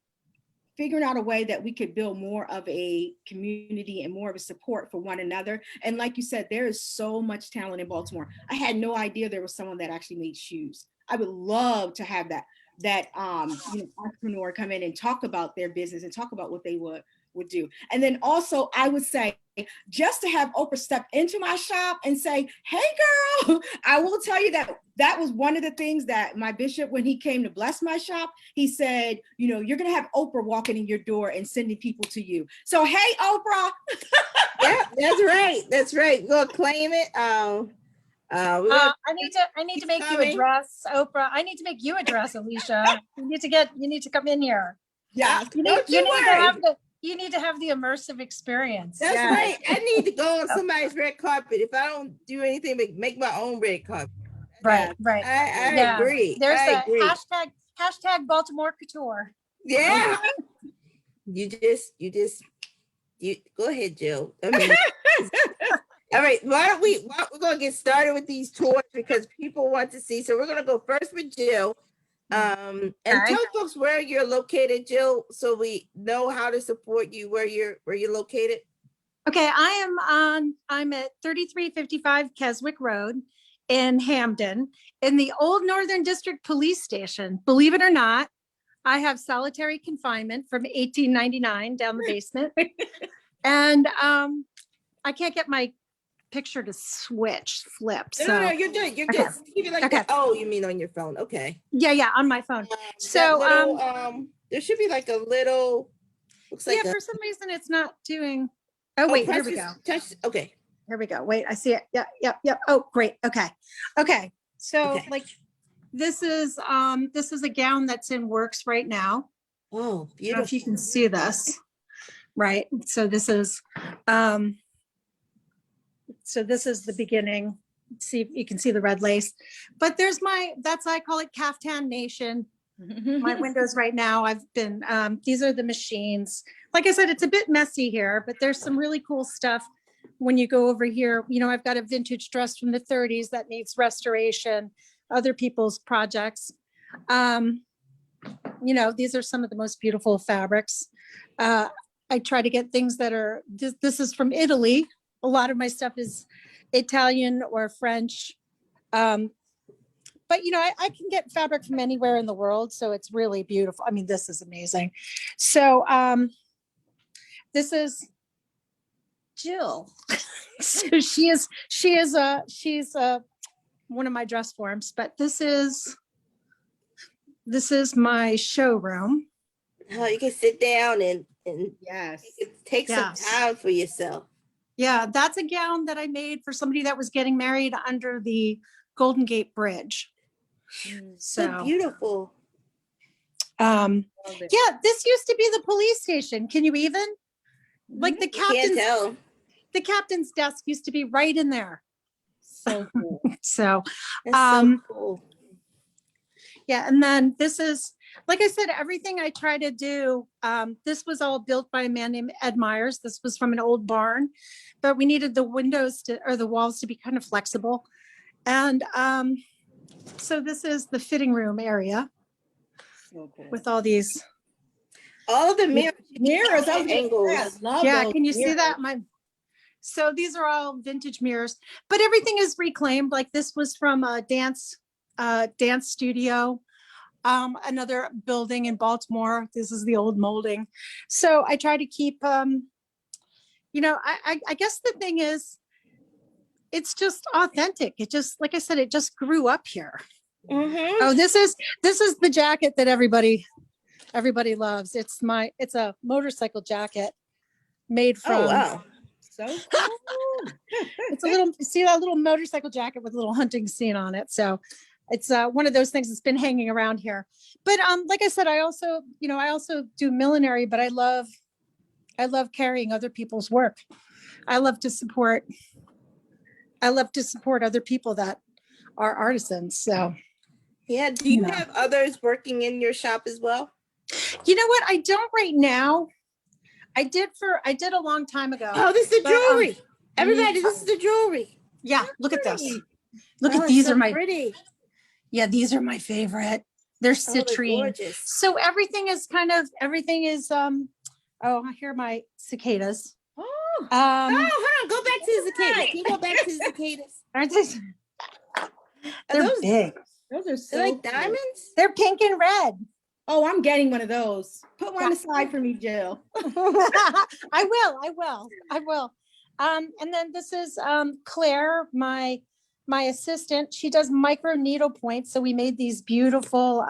figuring out a way that we could build more of a community and more of a support for one another. And like you said, there is so much talent in Baltimore. I had no idea there was someone that actually made shoes. I would love to have that you know, entrepreneur come in and talk about their business and talk about what they would do. And then also I would say, just to have Oprah step into my shop and say, hey girl, I will tell you that was one of the things that my bishop, when he came to bless my shop, he said, you know, you're going to have Oprah walking in your door and sending people to you. So, hey, Oprah. Yeah, that's right. We'll claim it. I need to make you a dress, Oprah. I need to make you a dress, Alicia. You need to come in here. Yeah. You need to have the immersive experience. That's right. I need to go on somebody's red carpet. If I don't do anything but make my own red carpet. Right. I agree. There's hashtag Baltimore Couture. Yeah. You go ahead, Jill. I mean, all right. We're going to get started with these tours because people want to see. So we're going to go first with Jill. And tell folks where you're located, Jill, so we know how to support you, where you're located. Okay, I'm at 3355 Keswick Road in Hamden, in the old Northern District Police Station. Believe it or not, I have solitary confinement from 1899 down the basement. And I can't get my picture to flip. No, you're good. You're good. Keep it like that. Oh, you mean on your phone? Okay. Yeah, on my phone. So there should be like a little. Looks like for some reason it's not doing. Oh wait, here we go. Okay. Here we go. Wait, I see it. Yep. Oh, great. Okay. So like, this is a gown that's in works right now. Oh, beautiful. I don't know if you can see this, right? So this is the beginning. See, you can see the red lace, but I call it Caftan Nation. my windows right now. I've been, these are the machines. Like I said, it's a bit messy here, but there's some really cool stuff. When you go over here, you know, I've got a vintage dress from the 30s that needs restoration, other people's projects. You know, these are some of the most beautiful fabrics. I try to get things that are, this is from Italy. A lot of my stuff is Italian or French. But, you know, I can get fabric from anywhere in the world. So it's really beautiful. I mean, this is amazing. So this is Jill. So she's one of my dress forms, but this is my showroom. Oh, you can sit down and Yes, take some time for yourself. Yeah, that's a gown that I made for somebody that was getting married under the Golden Gate Bridge. So beautiful. Yeah, this used to be the police station. Can you even? Like the captain's desk used to be right in there. so cool. So, so cool. Yeah, and then this is, like I said, everything I try to do, this was all built by a man named Ed Myers. This was from an old barn, but we needed the windows or the walls to be kind of flexible. And so this is the fitting room area with all these. All the mirrors, angles. Yeah, can you see that? So these are all vintage mirrors, but everything is reclaimed. Like this was from a dance studio, another building in Baltimore. This is the old molding. So I try to keep, you know, I guess the thing is, it's just authentic. It just, like I said, it just grew up here. Oh, this is the jacket that everybody loves. It's a motorcycle jacket made from. Oh, wow. So cool. It's a little, see that little motorcycle jacket with a little hunting scene on it. So it's one of those things that's been hanging around here. But like I said, I also do millinery, but I love carrying other people's work. I love to support other people that are artisans. So yeah. Do you have others working in your shop as well? You know what? I don't right now. I did a long time ago. Oh, this is the jewelry. Everybody, this is the jewelry. Yeah, so look pretty. at this. Look at these, so are my pretty. Yeah, these are my favorite. They're citrine. So everything is oh, I hear my cicadas. Oh, hold on. Go back to the cicadas. Can you go back to the cicadas? Aren't they? They're big. Those are so like diamonds. They're pink and red. Oh, I'm getting one of those. Put one aside for me, Jill. I will. And then this is Claire, my assistant. She does micro needle points. So we made these beautiful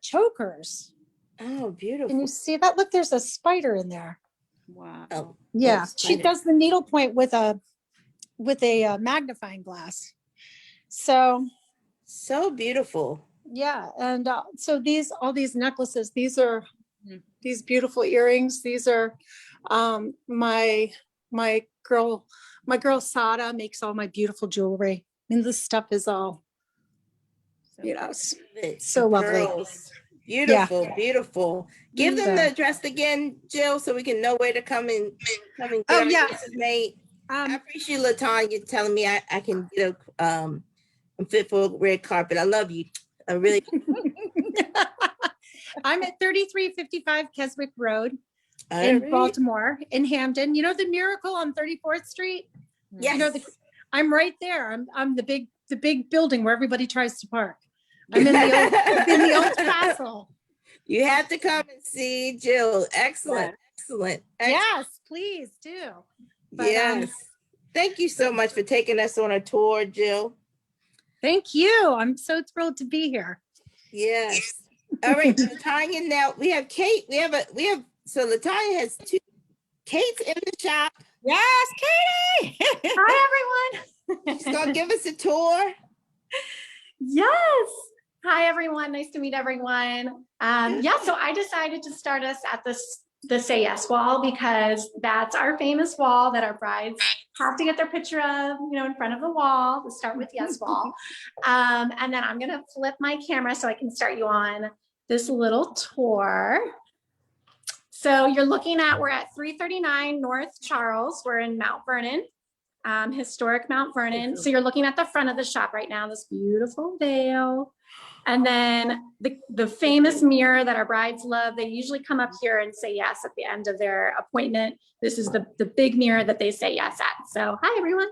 chokers. Oh, beautiful. Can you see that? Look, there's a spider in there. Wow. Oh, yeah. She does the needle point with a magnifying glass. So beautiful. Yeah. And so all these necklaces, these are these beautiful earrings. These are my girl Sada makes all my beautiful jewelry. I mean, this stuff is all, so lovely. Beautiful, beautiful. Give them the address again, Jill, so we can know where to come and get this made. I appreciate Latonya telling me I can get I'm fit for a red carpet. I love you. I really. I'm at 3355 Keswick Road in Baltimore, in Hamden. You know the Miracle on 34th Street? Yes. You know I'm right there. I'm the big building where everybody tries to park. I'm in the old castle. You have to come and see Jill. Excellent. Yes, please do. But, yes. Thank you so much for taking us on a tour, Jill. Thank you. I'm so thrilled to be here. Yes. All right, Latonya. Now we have Kate. So Latonya has two. Kate's in the shop. Yes, Katie. Hi, everyone. She's gonna give us a tour. Yes. Hi, everyone. Nice to meet everyone. So I decided to start us at the Say Yes wall because that's our famous wall that our brides have to get their picture of, in front of the wall. We'll start with yes wall. And then I'm going to flip my camera so I can start you on this little tour. So you're looking at, we're at 339 North Charles. We're in Mount Vernon, historic Mount Vernon. So you're looking at the front of the shop right now, this beautiful veil. And then the famous mirror that our brides love, they usually come up here and say yes at the end of their appointment. This is the big mirror that they say yes at. So hi, everyone.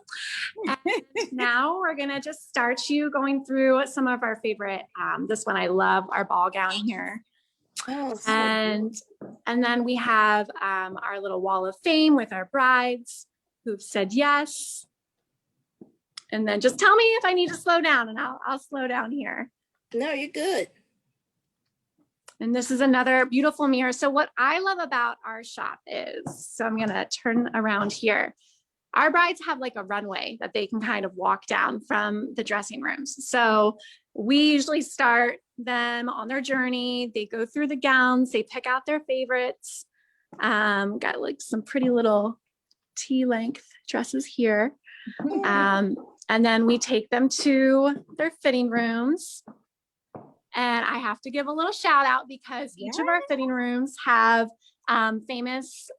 And now we're gonna just start you going through some of our favorite, this one I love, our ball gown here. Oh, so And then we have our little wall of fame with our brides who've said yes. And then just tell me if I need to slow down, and I'll slow down here. no, you're good. And this is another beautiful mirror. So what I love about our shop is, so I'm gonna turn around here. Our brides have like a runway that they can kind of walk down from the dressing rooms. So we usually start them on their journey. They go through the gowns, they pick out their favorites. Got like some pretty little T-length dresses here. And then we take them to their fitting rooms. And I have to give a little shout out because each of our fitting rooms have famous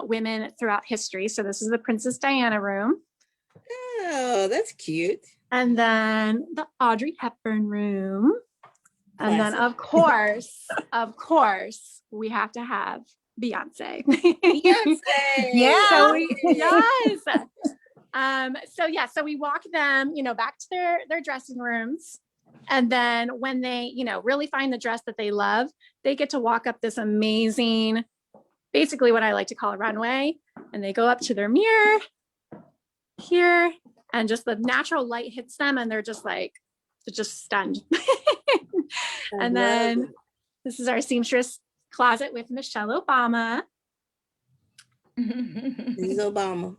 women throughout history. So this is the Princess Diana room. Oh, that's cute. And then the Audrey Hepburn room. And then of course, we have to have Beyonce. Beyonce. Yeah. So so we walk them, back to their dressing rooms. And then when they, really find the dress that they love, they get to walk up this amazing, basically what I like to call a runway. And they go up to their mirror here, and just the natural light hits them and they're just stunned. And then this is our seamstress closet with Michelle Obama. This is Obama.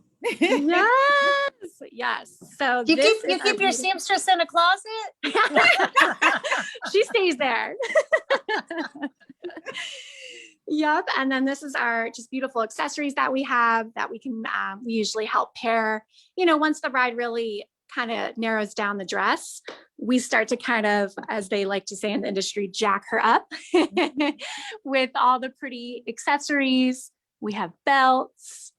Yes. So You keep your seamstress in a closet? She stays there. Yep. And then this is our just beautiful accessories that we have that we can, we usually help pair, once the bride really kind of narrows down the dress, we start to kind of, as they like to say in the industry, jack her up with all the pretty accessories. We have belts.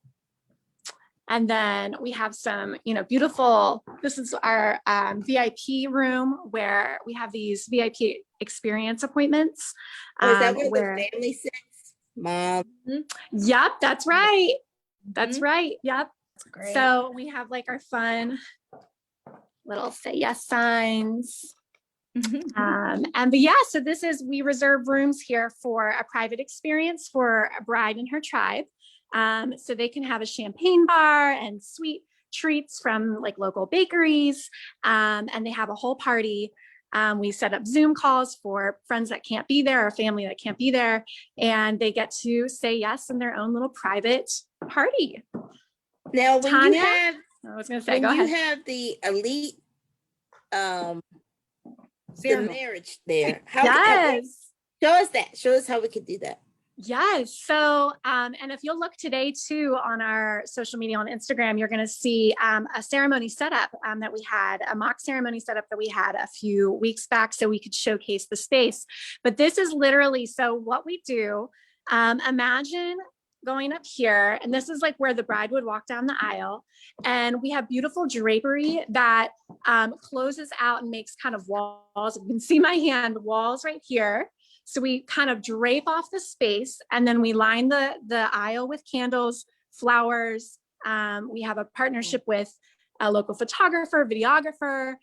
And then we have some, beautiful, this is our VIP room where we have these VIP experience appointments. Oh, is that where the family sits? Mom. Yep, that's right. That's right. Yep. Great. So we have like our fun little say yes signs. So we reserve rooms here for a private experience for a bride and her tribe. So they can have a champagne bar and sweet treats from like local bakeries. And they have a whole party. We set up Zoom calls for friends that can't be there or family that can't be there. And they get to say yes in their own little private party. Now, when Tanya? you have, I was going to say, go ahead. you have the elite, the Ceremony. marriage there. Show us how we could do that. Yes. So, and if you'll look today too on our social media on Instagram, you're going to see a ceremony setup that we had, a mock ceremony setup that we had a few weeks back so we could showcase the space. But this is literally, so what we do, imagine going up here, and this is like where the bride would walk down the aisle, and we have beautiful drapery that closes out and makes kind of walls. You can see my hand, walls right here. So we kind of drape off the space, and then we line the aisle with candles, flowers. We have a partnership with a local photographer, videographer,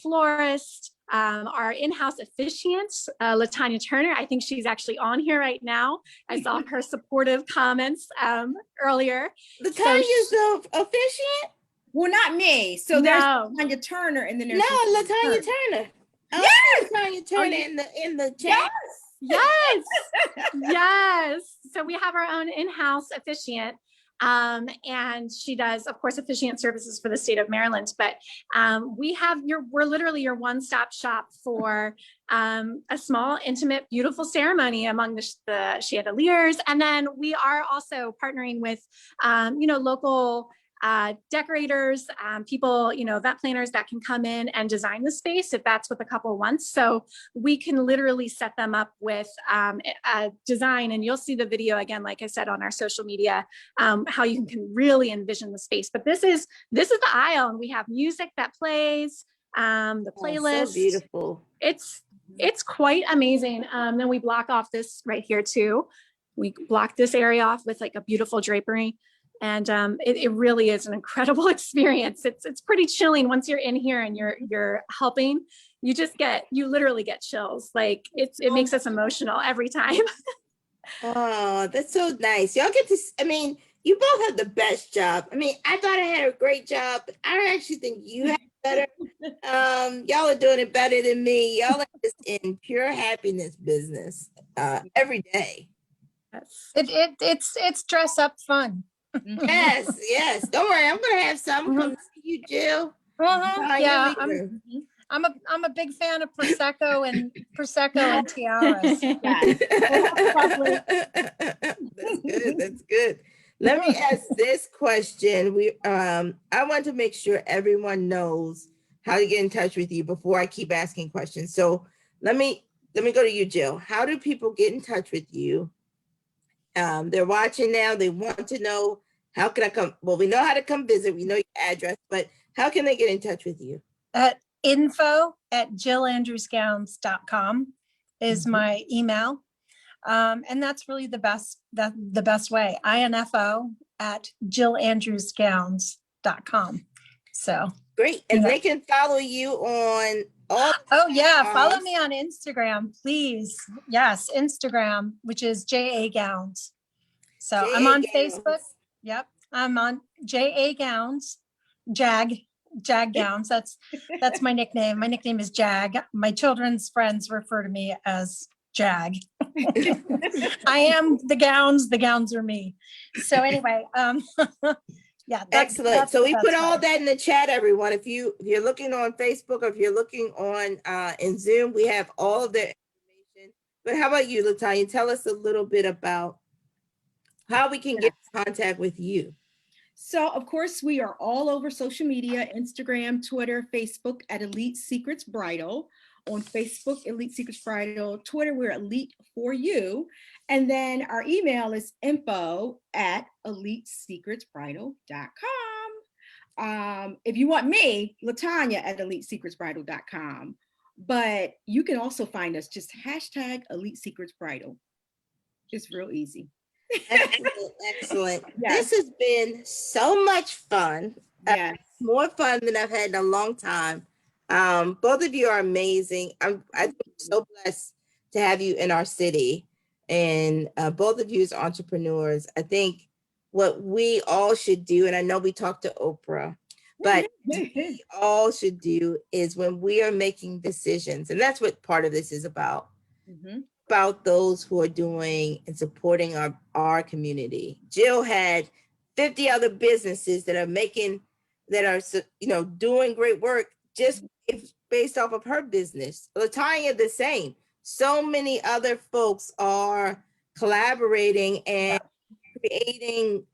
florist, our in-house officiant, Latonya Turnage. I think she's actually on here right now. I saw her supportive comments earlier. Latonya's the officiant? Well, not me. So there's Latonya Turner, and then there's Latonya Turner. Yes, Latonya Turner in the chat. Yes. So we have our own in-house officiant. And she does, of course, officiant services for the state of Maryland, but we're literally your one-stop shop for a small, intimate, beautiful ceremony among the chandeliers. And then we are also partnering with, local decorators, people, event planners that can come in and design the space if that's what the couple wants. So we can literally set them up with a design, and you'll see the video again, like I said, on our social media, how you can really envision the space. But this is the aisle, and we have music that plays, the playlist. Oh, so beautiful. It's quite amazing. Then we block off this right here too. We block this area off with like a beautiful drapery. And it really is an incredible experience. It's pretty chilling once you're in here and you're helping. You literally get chills. Like it makes us emotional every time. Oh, that's so nice. Y'all get to, you both have the best job. I thought I had a great job, but I actually think you have better. Y'all are doing it better than me. Y'all are just in pure happiness business every day. It's dress up fun. Yes. Don't worry, I'm gonna have some come see you, Jill. Yeah, I'm a big fan of Prosecco and tiaras. That's good. Let me ask this question. I want to make sure everyone knows how to get in touch with you before I keep asking questions. So let me go to you, Jill. How do people get in touch with you? They're watching now. They want to know, how can I come? Well, we know how to come visit. We know your address, but how can they get in touch with you? info@jillandrewsgowns.com is my email. And that's really the best way. info@jillandrewsgowns.com. So great. And they can follow you on all. Oh yeah. Follow me on Instagram, please. Yes. Instagram, which is JA Gowns. So I'm on Facebook. Yep. I'm on JA Gowns, Jag Gowns. That's my nickname. My nickname is Jag. My children's friends refer to me as Jag. I am the gowns are me. So anyway, yeah. Excellent. So we put all that in the chat, everyone. If you're looking on Facebook or if you're looking on in Zoom, we have all of the information. But how about you, Latonya? Tell us a little bit about how we can get in contact with you. So, of course, we are all over social media, Instagram, Twitter, Facebook at Elite Secrets Bridal. On Facebook, Elite Secrets Bridal. Twitter, we're Elite for You. And then our email is info@elitesecretsbridal.com. If you want me, Latonya at elitesecretsbridal.com. But you can also find us just #Elite Secrets Bridal. It's real easy. Excellent. Yes. This has been so much fun. More fun than I've had in a long time. Both of you are amazing. I'm so blessed to have you in our city, and both of you as entrepreneurs. I think what we all should do, and I know we talked to Oprah, but we all should do is when we are making decisions, and that's what part of this is about. About those who are doing and supporting our community. Jill had 50 other businesses that are doing great work just based off of her business. Latonya, the same. So many other folks are collaborating and creating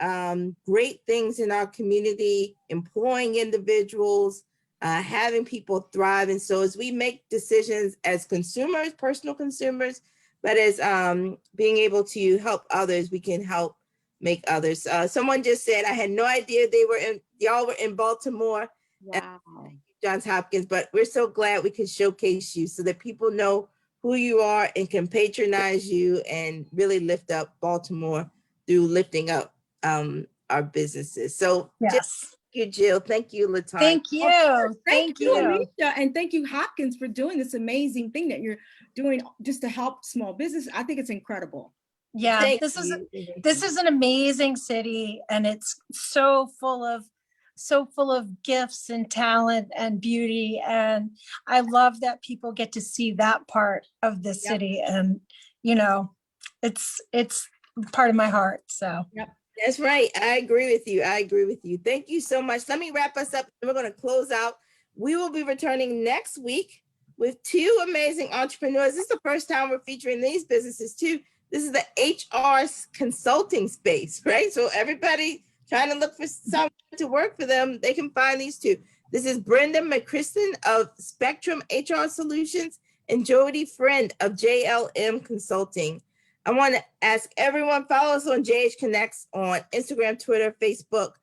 great things in our community, employing individuals, having people thrive. And so as we make decisions as consumers, personal consumers, but as being able to help others, we can help make others. Someone just said, I had no idea y'all were in Baltimore. Wow. Johns Hopkins, but we're so glad we can showcase you so that people know who you are and can patronize you and really lift up Baltimore through lifting up our businesses. So yes. Thank you, Jill. Thank you, Latonya. Thank you. Thank you, Alicia. And thank you, Hopkins, for doing this amazing thing that you're doing just to help small business. I think it's incredible. Yeah, this is an amazing city, and it's so full of gifts and talent and beauty. And I love that people get to see that part of the city. And, it's part of my heart. So. Yep. That's right. I agree with you. Thank you so much. Let me wrap us up. We're going to close out. We will be returning next week with two amazing entrepreneurs. This is the first time we're featuring these businesses too. This is the HR consulting space, right? So everybody trying to look for someone to work for them, they can find these two. This is Brenda McChristen of Spectrum HR Solutions and Jody Friend of JLM Consulting. I want to ask everyone, follow us on JH Connects on Instagram, Twitter, Facebook.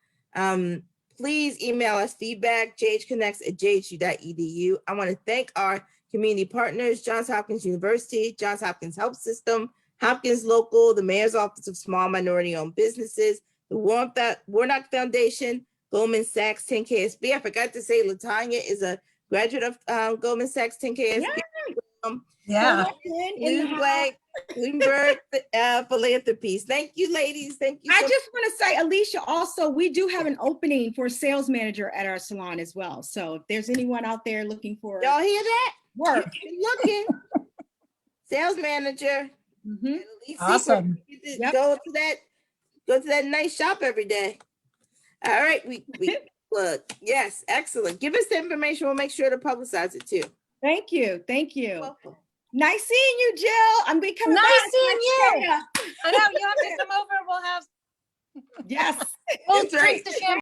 Please email us feedback, jhconnects@jhu.edu. I want to thank our community partners, Johns Hopkins University, Johns Hopkins Health System, Hopkins Local, the Mayor's Office of Small Minority-Owned Businesses, the Warnock Foundation, Goldman Sachs 10KSB. I forgot to say Latonya is a graduate of Goldman Sachs 10KSB. Yeah. Bloomberg Philanthropies. Thank you, ladies. Thank you. I just want to say, Alicia, also, we do have an opening for sales manager at our salon as well. So if there's anyone out there looking for Y'all hear that? work, Looking. Sales manager. Awesome. Yep. Go to that nice shop every day. All right, we look. Yes, excellent. Give us the information. We'll make sure to publicize it too. Thank you. Thank you. You're welcome. Nice seeing you, Jill. I'm becoming Nice seeing you. I know you have to come over. We'll have Yes. we'll That's right. taste the champagne.